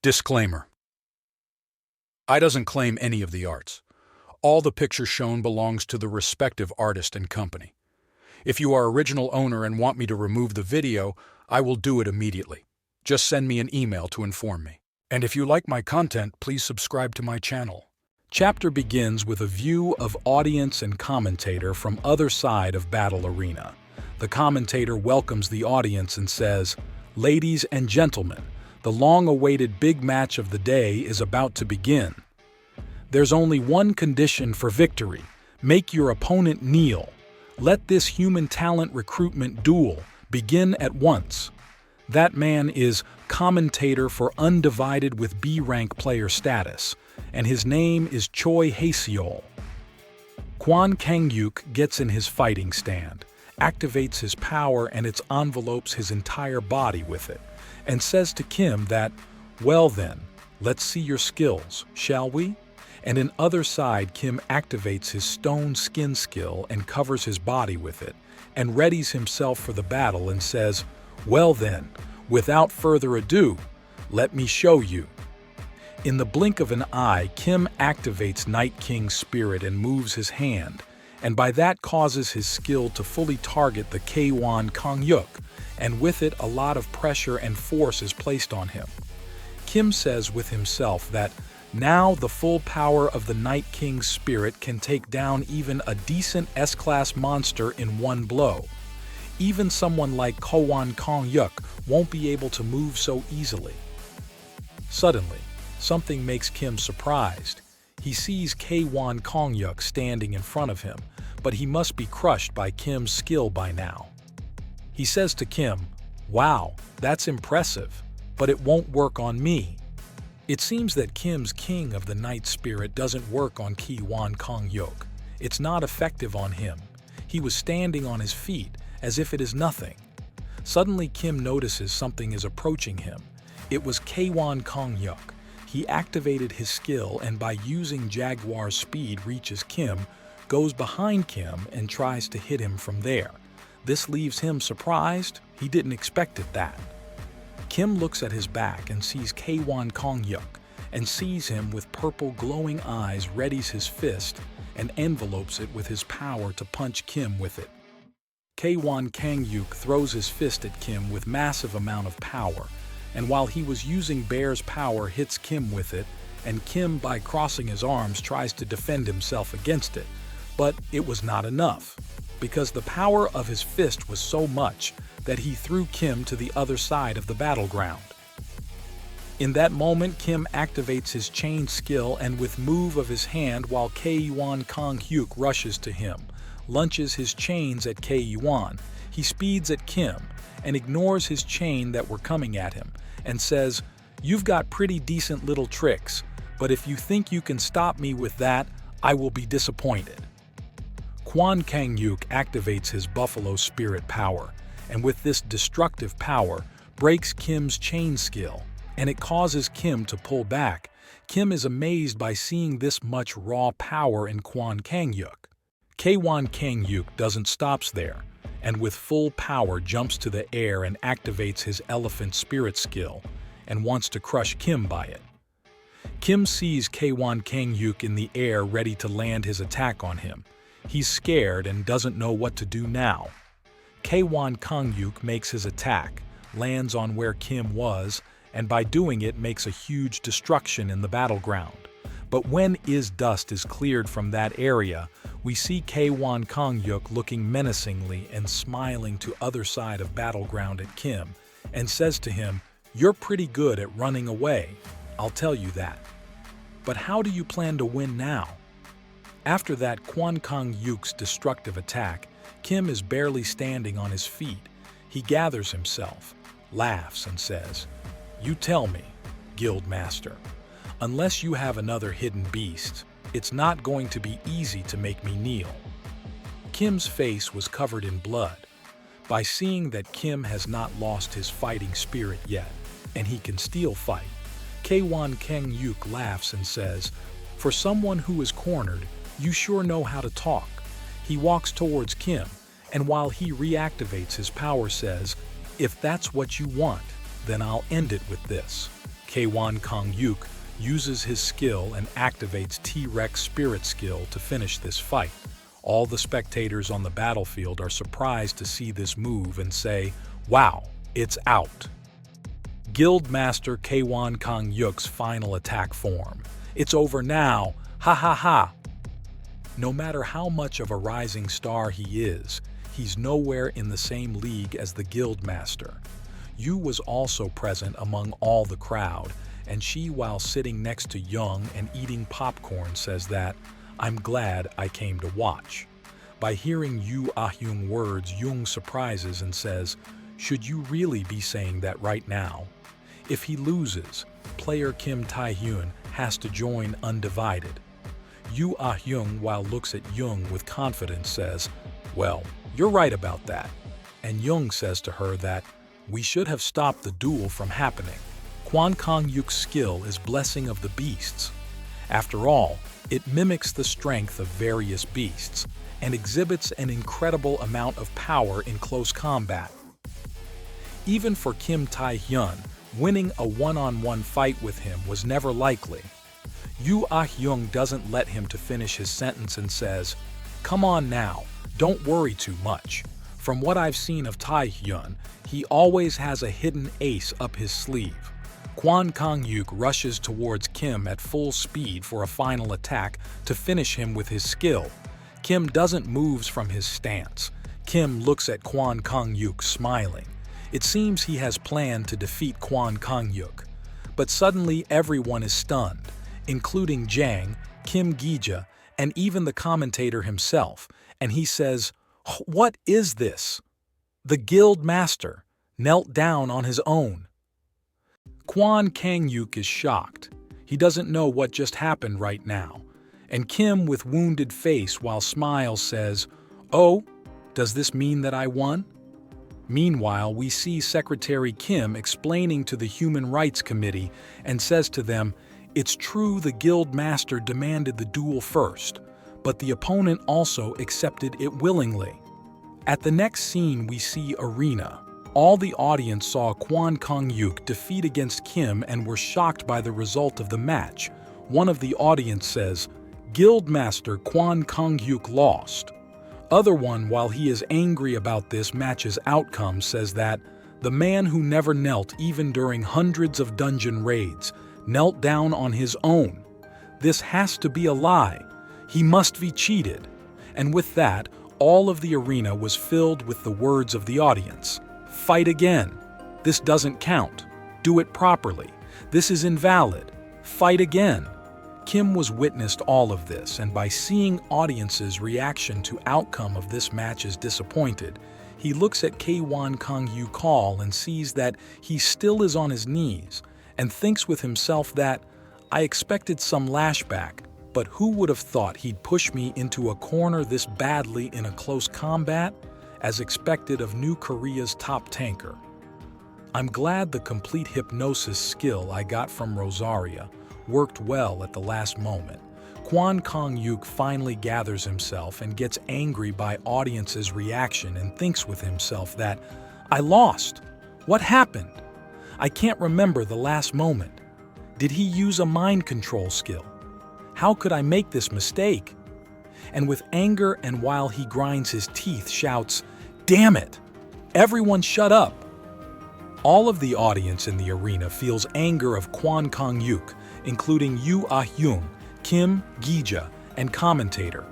Disclaimer. I doesn't claim any of the arts. All the pictures shown belongs to the respective artist and company. If you are original owner and want me to remove the video, I will do it immediately. Just send me an email to inform me. And if you like my content, please subscribe to my channel. Chapter begins with a view of audience and commentator from other side of battle arena. The commentator welcomes the audience and says, "Ladies and gentlemen, the long-awaited big match of the day is about to begin. There's only one condition for victory. Make your opponent kneel. Let this human talent recruitment duel begin at once." That man is commentator for Undivided with B-rank player status, and his name is Choi Hae-seol. Kwon Kang-yuk gets in his fighting stand, activates his power and it envelopes his entire body with it, and says to Kim that, "Well then, let's see your skills, shall we?" And in other side, Kim activates his stone skin skill and covers his body with it, and readies himself for the battle and says, "Well then, without further ado, let me show you." In the blink of an eye, Kim activates Night King's spirit and moves his hand, and by that causes his skill to fully target the Kwon Kang-yuk, and with it a lot of pressure and force is placed on him. Kim says with himself that now the full power of the Night King's spirit can take down even a decent S-class monster in one blow. Even someone like Kwon Kang-yuk won't be able to move so easily. Suddenly, something makes Kim surprised. He sees Kwon Kang-yuk standing in front of him, but he must be crushed by Kim's skill by now. He says to Kim, "Wow, that's impressive, but it won't work on me." It seems that Kim's king of the night spirit doesn't work on Kwon Kang-yuk. It's not effective on him. He was standing on his feet, as if it is nothing. Suddenly Kim notices something is approaching him. It was Kwon Kang-yuk. He activated his skill and by using Jaguar's speed reaches Kim, goes behind Kim and tries to hit him from there. This leaves him surprised. He didn't expect it that. Kim looks at his back and sees Kwon Kang-yuk and sees him with purple glowing eyes, readies his fist and envelopes it with his power to punch Kim with it. Kwon Kang-yuk throws his fist at Kim with massive amount of power, and while he was using Bear's power hits Kim with it, and Kim by crossing his arms tries to defend himself against it, but it was not enough, because the power of his fist was so much that he threw Kim to the other side of the battleground. In that moment, Kim activates his chain skill and with move of his hand while Kwon Kang-yuk rushes to him, launches his chains at Kwon. He speeds at Kim and ignores his chain that were coming at him and says, "You've got pretty decent little tricks, but if you think you can stop me with that, I will be disappointed." Kwon Kang-yuk activates his buffalo spirit power, and with this destructive power, breaks Kim's chain skill, and it causes Kim to pull back. Kim is amazed by seeing this much raw power in Kwon Kang-yuk. Kwon Kang-yuk doesn't stop there, and with full power jumps to the air and activates his elephant spirit skill, and wants to crush Kim by it. Kim sees Kwon Kang-yuk in the air ready to land his attack on him. He's scared and doesn't know what to do now. Kwon Kang-yuk makes his attack, lands on where Kim was, and by doing it makes a huge destruction in the battleground. But when dust is cleared from that area, we see Kwon Kang-yuk looking menacingly and smiling to other side of battleground at Kim, and says to him, "You're pretty good at running away, I'll tell you that. But how do you plan to win now?" After that Kwon Kang-yuk's destructive attack, Kim is barely standing on his feet. He gathers himself, laughs and says, "You tell me, Guild Master, unless you have another hidden beast, it's not going to be easy to make me kneel." Kim's face was covered in blood. By seeing that Kim has not lost his fighting spirit yet, and he can still fight, Kwon Kang-yuk laughs and says, "For someone who is cornered, you sure know how to talk." He walks towards Kim, and while he reactivates his power says, "If that's what you want, then I'll end it with this." Kwon Kong-yuk uses his skill and activates T-Rex spirit skill to finish this fight. All the spectators on the battlefield are surprised to see this move and say, "Wow, it's out." Guildmaster Kwon Kong-yuk's final attack form. "It's over now, ha ha ha." No matter how much of a rising star he is, he's nowhere in the same league as the Guildmaster. Yu was also present among all the crowd, and she, while sitting next to Young and eating popcorn, says that, "I'm glad I came to watch." By hearing Yu Ah-hyung words, Young surprises and says, "Should you really be saying that right now?" If he loses, player Kim Tae-hyun has to join Undivided. Yu Ah-hyung, while looks at Young with confidence, says, "Well, you're right about that." And Young says to her that, "We should have stopped the duel from happening. Kwon Kong-yuk's skill is Blessing of the Beasts. After all, it mimics the strength of various beasts and exhibits an incredible amount of power in close combat." Even for Kim Tae-hyun, winning a one-on-one fight with him was never likely. Yu Ah-hyung doesn't let him to finish his sentence and says, "Come on now, don't worry too much. From what I've seen of Tae-hyun, he always has a hidden ace up his sleeve." Kwon Kong-yuk rushes towards Kim at full speed for a final attack to finish him with his skill. Kim doesn't move from his stance. Kim looks at Kwon Kong-yuk smiling. It seems he has planned to defeat Kwon Kong-yuk. But suddenly everyone is stunned, including Jang, Kim Gi-ja, and even the commentator himself, and he says, "What is this?" The Guild Master knelt down on his own. Kwon Kang-yuk is shocked. He doesn't know what just happened right now. And Kim, with wounded face while smiles, says, "Oh, does this mean that I won?" Meanwhile, we see Secretary Kim explaining to the Human Rights Committee and says to them, "It's true the Guild Master demanded the duel first, but the opponent also accepted it willingly." At the next scene, we see Arena. All the audience saw Kwon Kong-yuk defeat against Kim and were shocked by the result of the match. One of the audience says, "Guildmaster Kwon Kong-yuk lost." Other one, while he is angry about this match's outcome, says that the man who never knelt even during hundreds of dungeon raids knelt down on his own. This has to be a lie. He must be cheated. And with that, all of the arena was filled with the words of the audience. "Fight again. This doesn't count. Do it properly. This is invalid. Fight again." Kim was witnessed all of this, and by seeing audience's reaction to outcome of this match is disappointed, he looks at Kwon Kong-yuk call and sees that he still is on his knees, and thinks with himself that, "I expected some lashback, but who would have thought he'd push me into a corner this badly in a close combat, as expected of New Korea's top tanker." I'm glad the complete hypnosis skill I got from Rosaria worked well at the last moment. Kwon Kong-yuk finally gathers himself and gets angry by audience's reaction and thinks with himself that, "I lost. What happened? I can't remember the last moment. Did he use a mind control skill? How could I make this mistake?" And with anger and while he grinds his teeth shouts, "Damn it! Everyone shut up!" All of the audience in the arena feels anger of Kwon Kong-yuk, including Yu Ah-hyung, Kim Gi-ja, and commentator.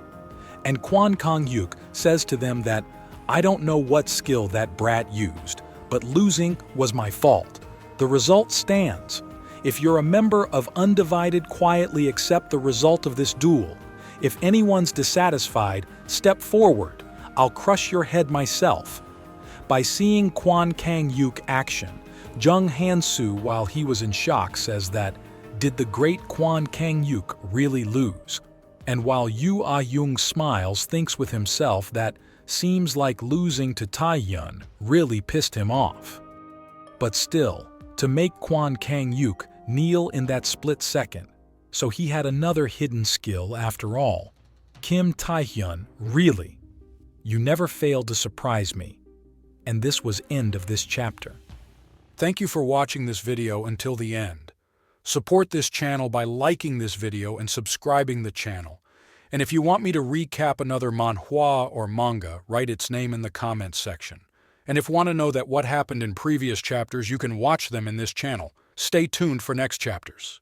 And Kwon Kong-yuk says to them that, "I don't know what skill that brat used, but losing was my fault. The result stands. If you're a member of Undivided, quietly accept the result of this duel. If anyone's dissatisfied, step forward. I'll crush your head myself." By seeing Kwon Kang-yuk action, Jung Han-soo, while he was in shock, says that, "Did the great Kwon Kang-yuk really lose?" And while Yu Ah-hyung smiles, thinks with himself that seems like losing to Tae-hyun really pissed him off. But still, to make Kwon Kang-yuk kneel in that split second, so he had another hidden skill after all. Kim Tae-hyun, really? You never failed to surprise me. And this was end of this chapter. Thank you for watching this video until the end. Support this channel by liking this video and subscribing the channel. And if you want me to recap another manhwa or manga, write its name in the comments section. And if you want to know that what happened in previous chapters, you can watch them in this channel. Stay tuned for next chapters.